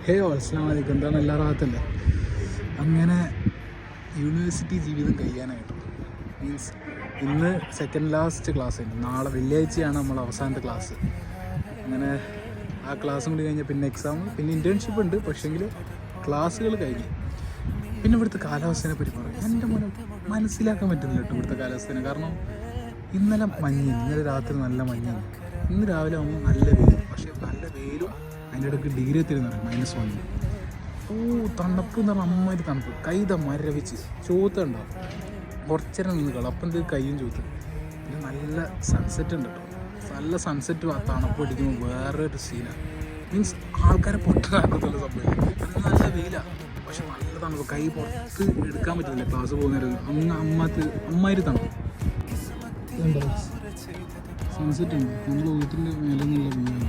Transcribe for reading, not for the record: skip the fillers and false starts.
ഹേ അസ്സലാമു അലൈക്കും. എന്താണ് എല്ലാ റാഹത്തല്ലേ? അങ്ങനെ യൂണിവേഴ്സിറ്റി ജീവിതം കഴിയാനായിട്ട് മീൻസ് ഇന്ന് സെക്കൻഡ് ലാസ്റ്റ് ക്ലാസ് ഉണ്ട്. നാളെ വെള്ളിയാഴ്ചയാണ് നമ്മൾ അവസാനത്തെ ക്ലാസ്. അങ്ങനെ ആ ക്ലാസ്സും കൂടി കഴിഞ്ഞാൽ പിന്നെ എക്സാം, പിന്നെ ഇൻറ്റേൺഷിപ്പ് ഉണ്ട്. പക്ഷേങ്കിൽ ക്ലാസ്സുകൾ കഴിഞ്ഞ് പിന്നെ ഇവിടുത്തെ കാലാവസ്ഥയെ പറ്റി പറയും. എൻ്റെ മനസ്സിലാക്കാൻ പറ്റുന്നില്ല കേട്ടോ ഇവിടുത്തെ കാലാവസ്ഥേനെ. കാരണം ഇന്നലെ രാത്രി നല്ല മഞ്ഞാണ്, ഇന്ന് രാവിലെ ആകുമ്പോൾ നല്ല വെയിൽ. പക്ഷേ നല്ല വെയിലും അതിൻ്റെ ഇടയ്ക്ക് ഡിഗ്രി എത്തിരുന്നു -1. തണുപ്പ് എന്ന് പറഞ്ഞാൽ അമ്മാതിരി തണുപ്പ്. കൈത മരവിച്ച് ചോത്തുണ്ടാവും. കുറച്ചേരം നിന്ന് കള അപ്പം എന്ത് കയ്യും ചോത്ത്. പിന്നെ നല്ല സൺസെറ്റ് ഉണ്ട് കേട്ടോ. നല്ല സൺസെറ്റ് ആ തണുപ്പ് അടിക്കുമ്പോൾ വേറൊരു സീനാണ്. മീൻസ് ആൾക്കാരെ പൊട്ടനാക്കത്തുള്ള സംഭവം. നല്ല വെയിലാണ്, പക്ഷെ നല്ല തണുപ്പ്. കൈ പുറത്ത് എടുക്കാൻ പറ്റുന്നില്ല ക്ലാസ് പോകുന്നവരും. അമ്മാതിരി തണുപ്പ്. സൺസെറ്റ് ഉണ്ട്. നമ്മുടെ വീട്ടിൻ്റെ മേലെ നിന്നുള്ള വ്യൂ ആണ്.